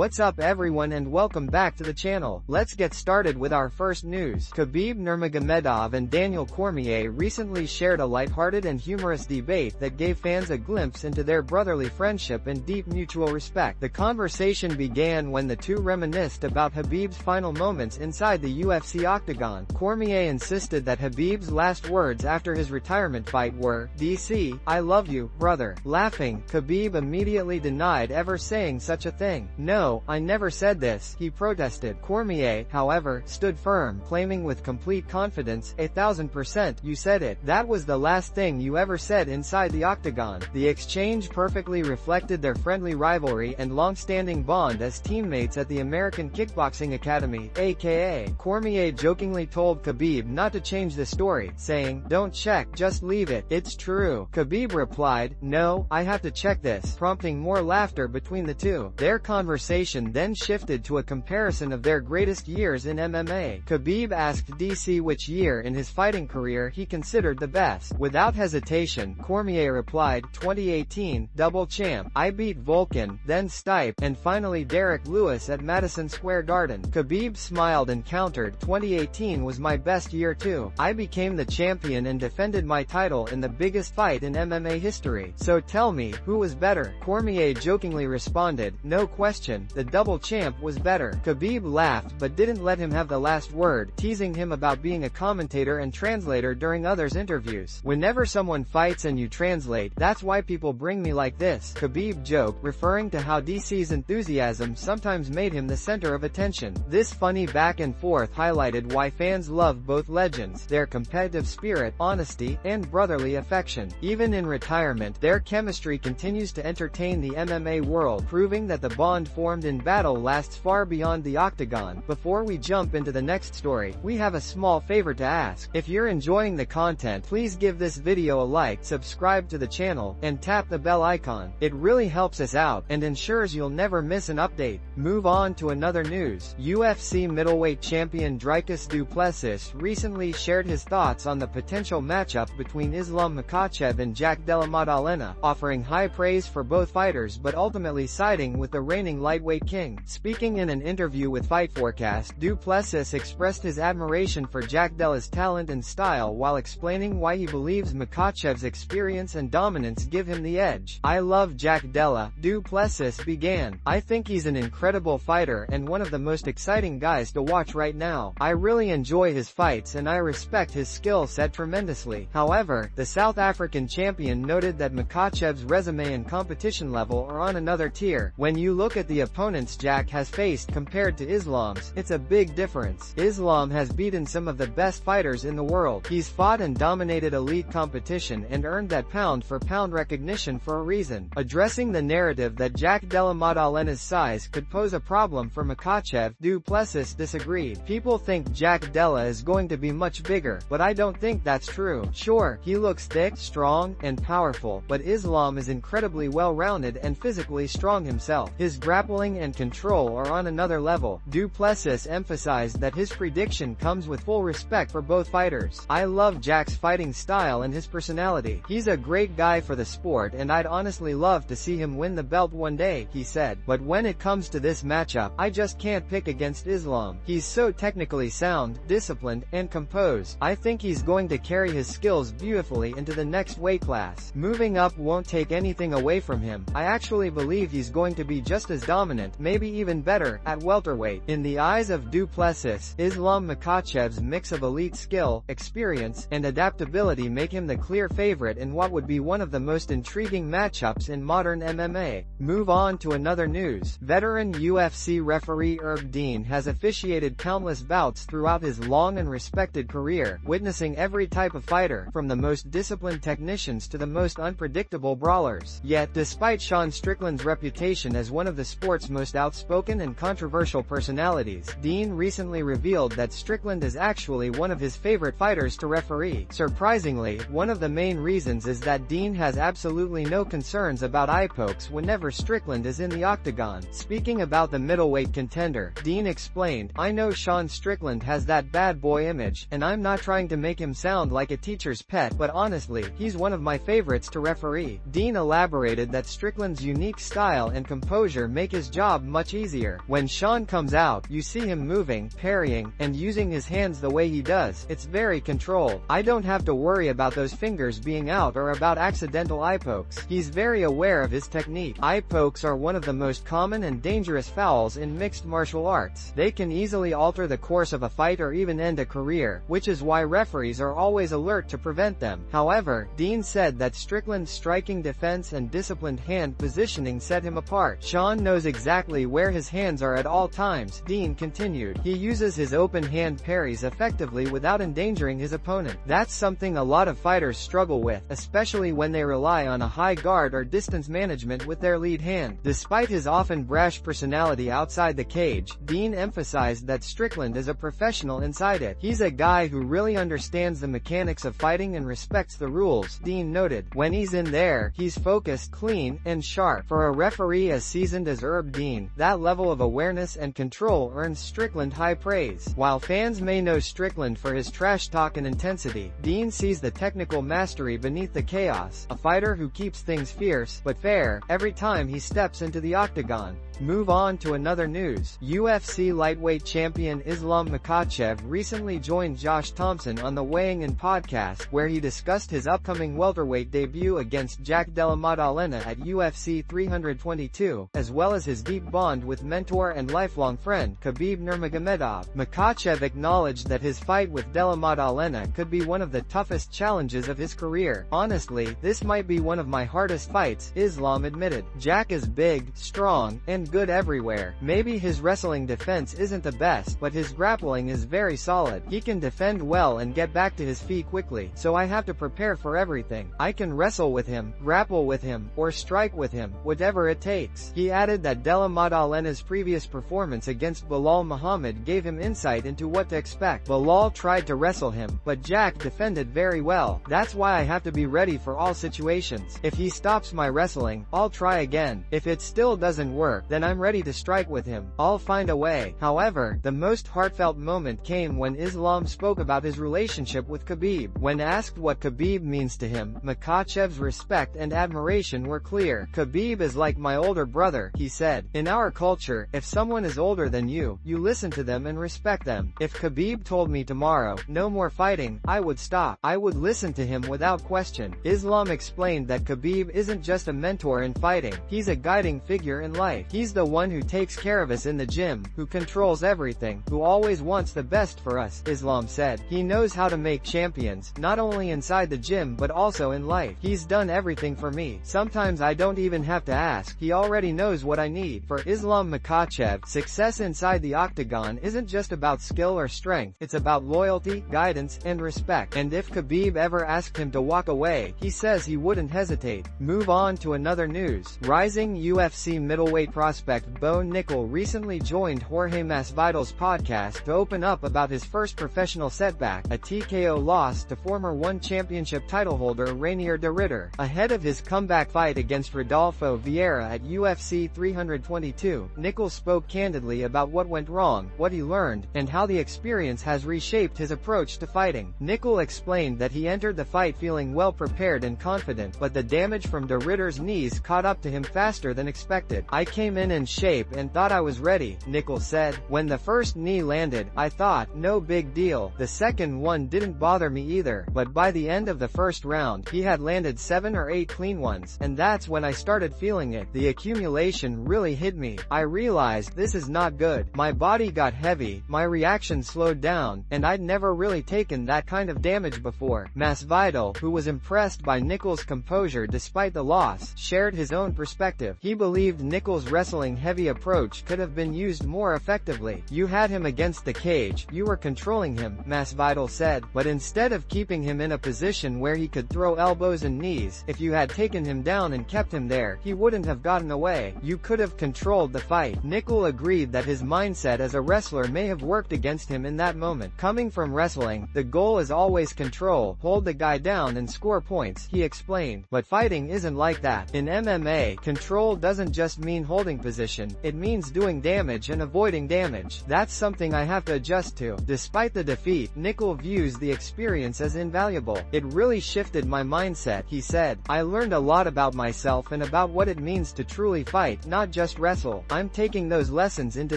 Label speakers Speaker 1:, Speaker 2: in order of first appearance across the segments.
Speaker 1: What's up everyone and welcome back to the channel. Let's get started with our first news. Khabib Nurmagomedov and Daniel Cormier recently shared a lighthearted and humorous debate that gave fans a glimpse into their brotherly friendship and deep mutual respect. The conversation began when the two reminisced about Khabib's final moments inside the UFC octagon. Cormier insisted that Khabib's last words after his retirement fight were, "DC, I love you, brother." Laughing, Khabib immediately denied ever saying such a thing. "No, I never said this," he protested. Cormier, however, stood firm, claiming with complete confidence, 1000%, "You said it. That was the last thing you ever said inside the octagon." The exchange perfectly reflected their friendly rivalry and long-standing bond as teammates at the American Kickboxing Academy, aka. Cormier jokingly told Khabib not to change the story, saying, "Don't check, just leave it. It's true." Khabib replied, "No, I have to check this," prompting more laughter between the two. Their conversation then shifted to a comparison of their greatest years in MMA. Khabib asked DC which year in his fighting career he considered the best. Without hesitation, Cormier replied, 2018, double champ. I beat Volkan, then Stipe, and finally Derek Lewis at Madison Square Garden. Khabib smiled and countered, 2018 was my best year too. I became the champion and defended my title in the biggest fight in MMA history. So tell me, who was better? Cormier jokingly responded, "No question. The double champ was better." Khabib laughed but didn't let him have the last word, teasing him about being a commentator and translator during others' interviews. "Whenever someone fights and you translate, that's why people bring me like this," Khabib joked, referring to how DC's enthusiasm sometimes made him the center of attention. This funny back and forth highlighted why fans love both legends, their competitive spirit, honesty, and brotherly affection. Even in retirement, their chemistry continues to entertain the MMA world, proving that the bond formed in battle lasts far beyond the octagon. Before we jump into the next story, we have a small favor to ask. If you're enjoying the content, please give this video a like, subscribe to the channel, and tap the bell icon. It really helps us out, and ensures you'll never miss an update. Move on to another news. UFC middleweight champion Dricus du Plessis recently shared his thoughts on the potential matchup between Islam Makhachev and Jack Della Maddalena, offering high praise for both fighters but ultimately siding with the reigning lightweight king. Speaking in an interview with Fight Forecast, du Plessis expressed his admiration for Jack Della's talent and style while explaining why he believes Makhachev's experience and dominance give him the edge. "I love Jack Della," du Plessis began. "I think he's an incredible fighter and one of the most exciting guys to watch right now. I really enjoy his fights and I respect his skill set tremendously." However, the South African champion noted that Makhachev's resume and competition level are on another tier. "When you look at the opponents Jack has faced compared to Islam's, it's a big difference. Islam has beaten some of the best fighters in the world. He's fought and dominated elite competition and earned that pound-for-pound recognition for a reason." Addressing the narrative that Jack Della Maddalena's size could pose a problem for Makhachev, du Plessis disagreed. "People think Jack Della is going to be much bigger, but I don't think that's true. Sure, he looks thick, strong, and powerful, but Islam is incredibly well-rounded and physically strong himself. His grappling and control are on another level." Du Plessis emphasized that his prediction comes with full respect for both fighters. "I love Jack's fighting style and his personality. He's a great guy for the sport and I'd honestly love to see him win the belt one day," he said. "But when it comes to this matchup, I just can't pick against Islam. He's so technically sound, disciplined, and composed. I think he's going to carry his skills beautifully into the next weight class. Moving up won't take anything away from him. I actually believe he's going to be just as dominant, maybe even better, at welterweight." In the eyes of du Plessis, Islam Makhachev's mix of elite skill, experience, and adaptability make him the clear favorite in what would be one of the most intriguing matchups in modern MMA. Move on to another news. Veteran UFC referee Erg Dean has officiated countless bouts throughout his long and respected career, witnessing every type of fighter, from the most disciplined technicians to the most unpredictable brawlers. Yet, despite Sean Strickland's reputation as one of the sport's most outspoken and controversial personalities, Dean recently revealed that Strickland is actually one of his favorite fighters to referee. Surprisingly, one of the main reasons is that Dean has absolutely no concerns about eye pokes whenever Strickland is in the octagon. Speaking about the middleweight contender, Dean explained, "I know Sean Strickland has that bad boy image, and I'm not trying to make him sound like a teacher's pet, but honestly, he's one of my favorites to referee." Dean elaborated that Strickland's unique style and composure make his his job much easier. When Sean comes out, you see him moving, parrying, and using his hands the way he does. It's very controlled. I don't have to worry about those fingers being out or about accidental eye pokes. He's very aware of his technique. Eye pokes are one of the most common and dangerous fouls in mixed martial arts. They can easily alter the course of a fight or even end a career, which is why referees are always alert to prevent them. However, Dean said that Strickland's striking defense and disciplined hand positioning set him apart. Sean knows exactly where his hands are at all times, Dean continued. He uses his open hand parries effectively without endangering his opponent. That's something a lot of fighters struggle with, especially when they rely on a high guard or distance management with their lead hand. Despite his often brash personality outside the cage, Dean emphasized that Strickland is a professional inside it. He's a guy who really understands the mechanics of fighting and respects the rules, Dean noted. When he's in there, he's focused, clean, and sharp. For a referee as seasoned as Herb Dean, that level of awareness and control earns Strickland high praise. While fans may know Strickland for his trash talk and intensity, Dean sees the technical mastery beneath the chaos, a fighter who keeps things fierce, but fair, every time he steps into the octagon. Move on to another news. UFC lightweight champion Islam Makhachev recently joined Josh Thompson on the Weighing In podcast, where he discussed his upcoming welterweight debut against Jack Della Maddalena at UFC 322, as well as his deep bond with mentor and lifelong friend Khabib Nurmagomedov. Makhachev acknowledged that his fight with Della Maddalena could be one of the toughest challenges of his career. Honestly, this might be one of my hardest fights, Islam admitted. Jack is big, strong, and good everywhere. Maybe his wrestling defense isn't the best, but his grappling is very solid. He can defend well and get back to his feet quickly, so I have to prepare for everything. I can wrestle with him, grapple with him, or strike with him, whatever it takes. He added that Della Maddalena's previous performance against Belal Muhammad gave him insight into what to expect. Belal tried to wrestle him, but Jack defended very well. That's why I have to be ready for all situations. If he stops my wrestling, I'll try again. If it still doesn't work, then I'm ready to strike with him. I'll find a way. However, the most heartfelt moment came when Islam spoke about his relationship with Khabib. When asked what Khabib means to him, Makhachev's respect and admiration were clear. Khabib is like my older brother, he said. In our culture, if someone is older than you listen to them and respect them. If Khabib told me tomorrow, no more fighting, I would stop. I would listen to him without question. Islam explained that Khabib isn't just a mentor in fighting, he's a guiding figure in life. He's the one who takes care of us in the gym, who controls everything, who always wants the best for us, Islam said. He knows how to make champions, not only inside the gym but also in life. He's done everything for me. Sometimes I don't even have to ask, he already knows what I need. For Islam Makhachev, success inside the octagon isn't just about skill or strength, it's about loyalty, guidance, and respect. And if Khabib ever asked him to walk away, he says he wouldn't hesitate. Move on to another news. Rising UFC middleweight prospect Bo Nickel recently joined Jorge Masvidal's podcast to open up about his first professional setback, a TKO loss to former One Championship titleholder Rainier de Ridder. Ahead of his comeback fight against Rodolfo Vieira at UFC 322, Nickel spoke candidly about what went wrong, what he learned, and how the experience has reshaped his approach to fighting. Nickel explained that he entered the fight feeling well prepared and confident, but the damage from de Ridder's knees caught up to him faster than expected. I came in shape and thought I was ready, Nickel said. When the first knee landed, I thought, no big deal. The second one didn't bother me either, but by the end of the first round, he had landed 7 or 8 clean ones, and that's when I started feeling it. The accumulation really hit me. I realized this is not good. My body got heavy, my reaction slowed down, and I'd never really taken that kind of damage before. Masvidal, who was impressed by Nickel's composure despite the loss, shared his own perspective. He believed Nickel's wrestling heavy approach could have been used more effectively. You had him against the cage, you were controlling him, Masvidal said, but instead of keeping him in a position where he could throw elbows and knees, if you had taken him down and kept him there, he wouldn't have gotten away. You could have controlled the fight. Nickel agreed that his mindset as a wrestler may have worked against him in that moment. Coming from wrestling, the goal is always control, hold the guy down and score points, he explained. But fighting isn't like that. In MMA, control doesn't just mean holding position, it means doing damage and avoiding damage. That's something I have to adjust to. Despite the defeat, Nickel views the experience as invaluable. It really shifted my mindset, he said. I learned a lot about myself and about what it means to truly fight, not just wrestle. I'm taking those lessons into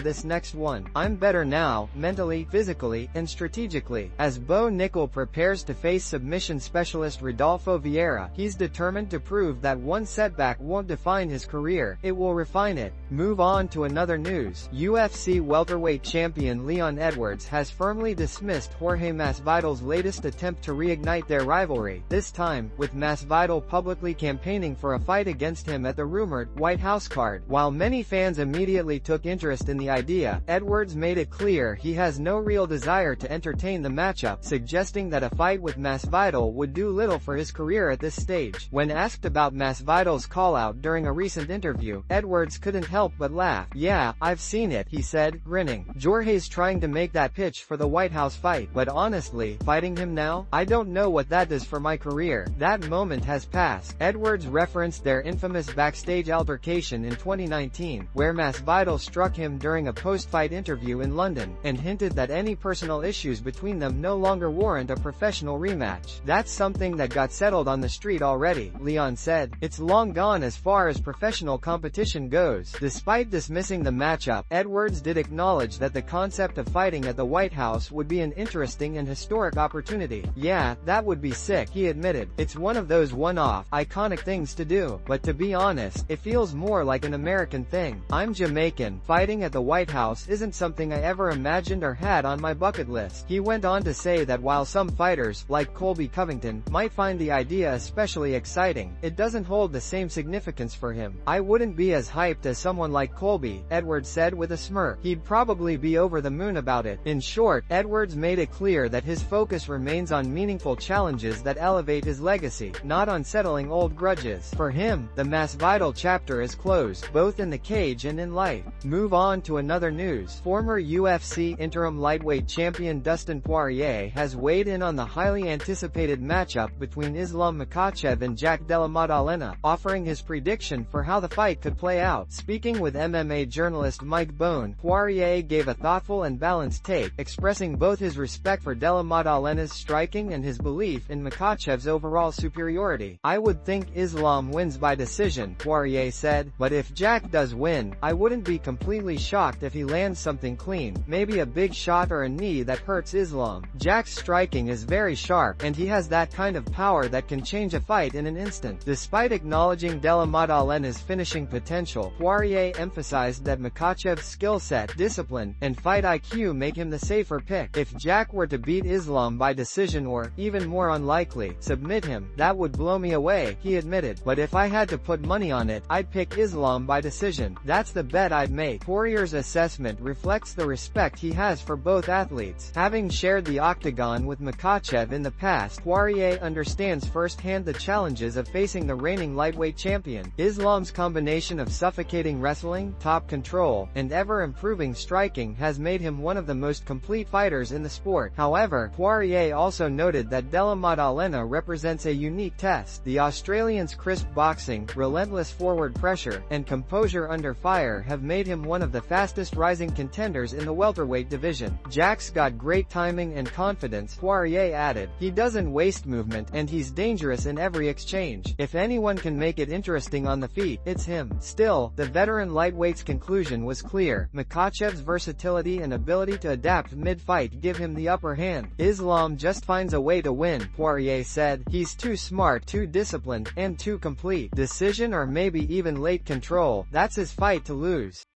Speaker 1: this next one. I'm better now, mentally, physically, and strategically. As Bo Nickel prepares to face submission specialist Rodolfo Vieira, he's determined to prove that one setback won't define his career, it will refine it. Move on to another news. UFC welterweight champion Leon Edwards has firmly dismissed Jorge Masvidal's latest attempt to reignite their rivalry, this time, with Masvidal publicly campaigning for a fight against him at the rumored White House card. While many fans immediately took interest in the idea, Edwards made it clear he has no real desire to entertain the matchup, suggesting that a fight with Masvidal would do little for his career at this stage. When asked about Masvidal's call-out during a recent interview, Edwards couldn't help but laugh. "Yeah, I've seen it," he said, grinning. "Jorge's trying to make that pitch for the White House fight, but honestly, fighting him now? I don't know what that does for my career. That moment has passed." Edwards referenced their infamous backstage altercation in 2019, where Masvidal struck him during a post-fight interview in London, and hinted that any personal issues between them no longer warrant a professional rematch. "That's something that got settled on the street already," Leon said. "It's long gone as far as professional competition goes." Despite dismissing the matchup, Edwards did acknowledge that the concept of fighting at the White House would be an interesting and historic opportunity. "Yeah, that would be sick," he admitted. "It's one of those one-off, iconic things to do, but to be honest, it feels more like an American thing. I'm Jamaican. Fighting at the White House isn't something I ever imagined or had on my bucket list." He went on to say that while some fighters, like Colby Covington, might find the idea especially exciting, it doesn't hold the same significance for him. "I wouldn't be as hyped as someone like Colby," Edwards said with a smirk. "He'd probably be over the moon about it." In short, Edwards made it clear that his focus remains on meaningful challenges that elevate his legacy, not on settling old grudges. For him, the Masvidal chapter is closed, both in the cage and in life. Move on to another news. Former UFC interim lightweight champion Dustin Poirier has weighed in on the highly anticipated matchup between Islam Makhachev and Jack Della Maddalena, offering his prediction for how the fight could play out. Speaking with MMA journalist Mike Bone, Poirier gave a thoughtful and balanced take, expressing both his respect for Della Maddalena's striking and his belief in Makhachev's overall superiority. "I would think Islam wins by decision," Poirier said, "but if Jack does win, I wouldn't be completely shocked if he lands something clean, maybe a big shot or a knee that hurts Islam. Jack's striking is very sharp, and he has that kind of power that can change a fight in an instant." Despite acknowledging Della Maddalena's finishing potential, Poirier emphasized that Makhachev's skill set, discipline, and fight IQ make him the safer pick. "If Jack were to beat Islam by decision or, even more unlikely, submit him, that would blow me away," he admitted. "But if I had to put money on it, I'd pick Islam by decision. That's the bet I'd make." Poirier's assessment reflects the respect he has for both athletes. Having shared the octagon with Makhachev in the past, Poirier understands firsthand the challenges of facing the reigning lightweight champion. Islam's combination of suffocating wrestling, top control, and ever-improving striking has made him one of the most complete fighters in the sport. However, Poirier also noted that Della Maddalena represents a unique test. The Australian's crisp boxing, relentless forward pressure, and composure under fire have made him one of the fastest rising contenders in the welterweight division. "Jack's got great timing and confidence," Poirier added. "He doesn't waste movement, and he's dangerous in every exchange. If anyone can make it interesting on the feet, it's him." Still, the veteran lightweight's conclusion was clear. Makhachev's versatility and ability to adapt mid-fight give him the upper hand. "Islam just finds a way to win," Poirier said. "He's too smart, too disciplined, and too complete. Decision or maybe even late control, that's his fight to lose."